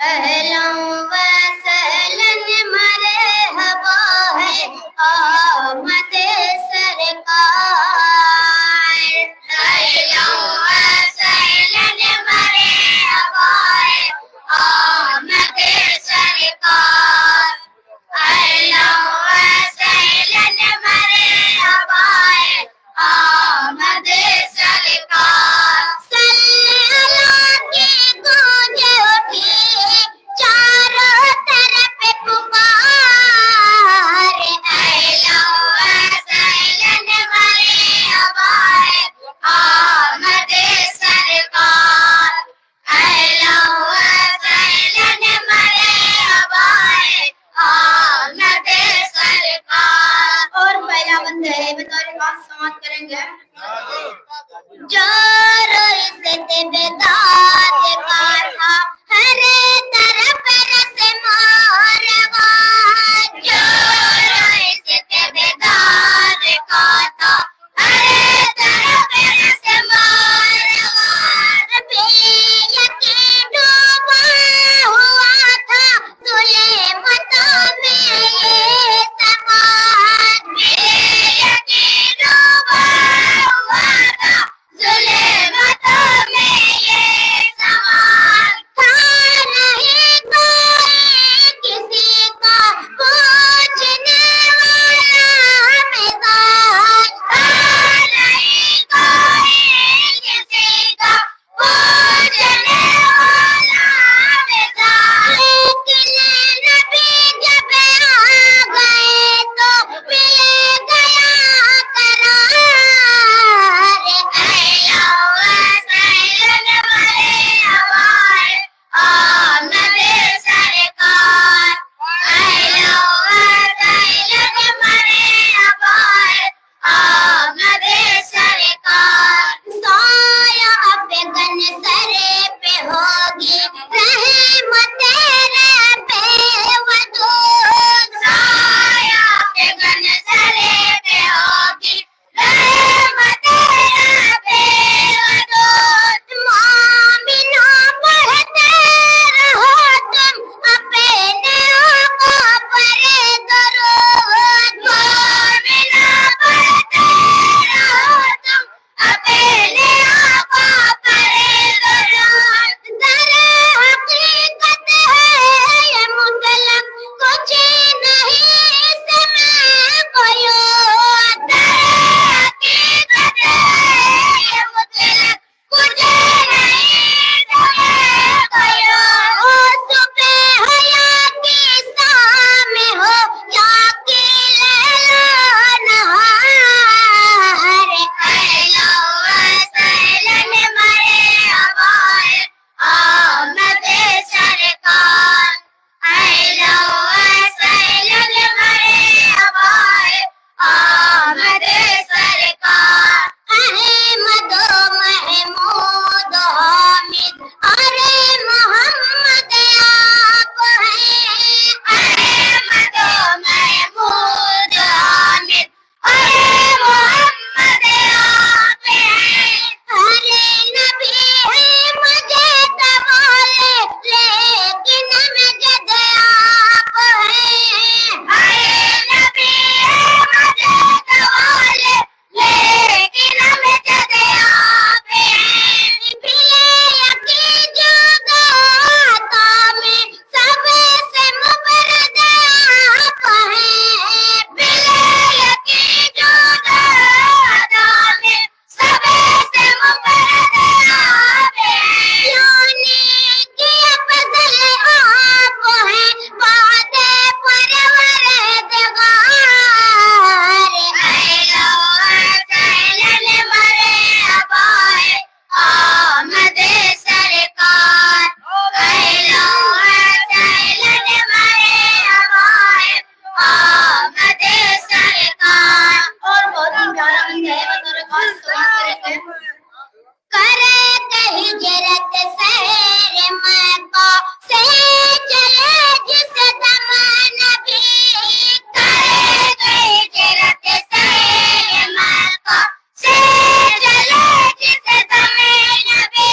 अहलन व सहलन मरहबा है आमद सरकार। अहलन व सहलन मरहबा है आमद सरकार। अहलन व सहलन मरहबा है आमद सरकार। चारों तरफ पुकार। अहलन व सहलन मरहबा है आमद सरकार। अहलन व सहलन मरहबा है आमद सरकार। और पहला बंदा है बतौर बात समाप्त करेंगे। जोरो इज्जत बेदात का था हर तरफ रस मारवा। जोरो इज्जत बेदात का था हर तरफ रस मारवा। यकीन डूबा हुआ था ज़ुल्मतों में ये समाज। यकीन डूबा हुआ था ज़ुल्मतों में ये समाज। था नहीं कोई किसी का पूछने वाला मिजाज। था नहीं कोई किसी का पूछने वाला मिजाज। लेकिन नबी जब आ गए तो मिल गया करार। अहलन व सहलन मरहबा है आमद सरकार। अहलन व सहलन मरहबा है आमद सरकार। साया अफ़ग़न सरे पे होगी रहमत रब्बे वजूद। साया अफ़ग़न सरे पे होगी रहमत रब्बे वजूद। मोमिनों पढ़ते रहो तुम अपने आका पर दरूद। मोमिनों पढ़ते रहो तुम अपने आका पर दरूद। दर हकीकत है ये मुतलक कुछ नहीं इसमें क़यूद। दर हकीकत है ये मुतलक कुछ नहीं इसमें क़यूद। ओ सुबह हयाती शाम हो या कि लैलो नहार। अहलन व सहलन मरहबा है आमद सरकार। अहलन व सहलन मरहबा है आमद सरकार। अहमद महमूद हामिद अरे मोहम्मद आप हैं। अहमद महमूद हामिद अरे मोहम्मद आप हैं। अरे नबी है मुझे तवाले लेकिन मजद आप हैं। अरे नबी है मुझे तवाले लेकिन मजद आप हैं। पिले यकी जुदाता में सबसे मुबरद आप हैं। पिले यकी जुदाता में सबसे मुबरद आप हैं। यूनी की अफ़ज़ल आप हैं वादे परवरदिगार। अहलन व सहलन मरहबा है आमद सरकार। अहलन व सहलन मरहबा है आमद सरकार। और बहुत ही प्यारा गीत है बतौर खास समाप्त करेंगे। करे हिजरत शहर मक्का से चले जिस दम नबी। करे हिजरत शहर मक्का से चले जिस दम नबी।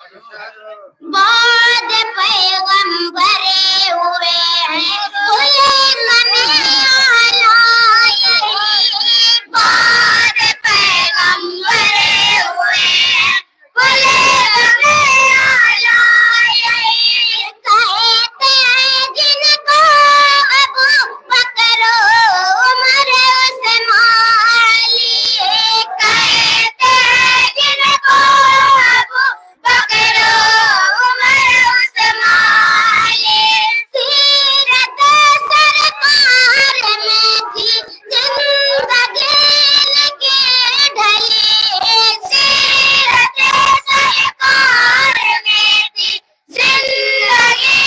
बाद पैगंबरे हुए हैं सुलेमान आलाए, बाद पैगंबरे हुए हैं सुलेमान आलाए। कहते हैं जिनको अबू बकर उमर उस्मान, कहते हैं जिनको अबू बकर उमर उस्मान, सीरत सरकार में थी जिंदगी की ढली, सीरत सरकार में थी जिंदगी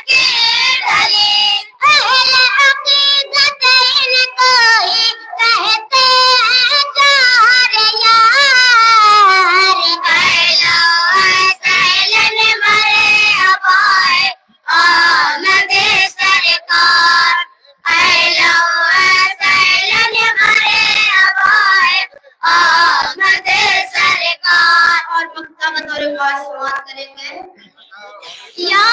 की ढली। अहले अकीदत इनको ही कहते हैं चार यार, अहलो सैलन मरे अबाए आमद सरकार, अहलो सैलन मरे अबाए आमद सरकार। और मक्का बतौर खास बात करेंगे। या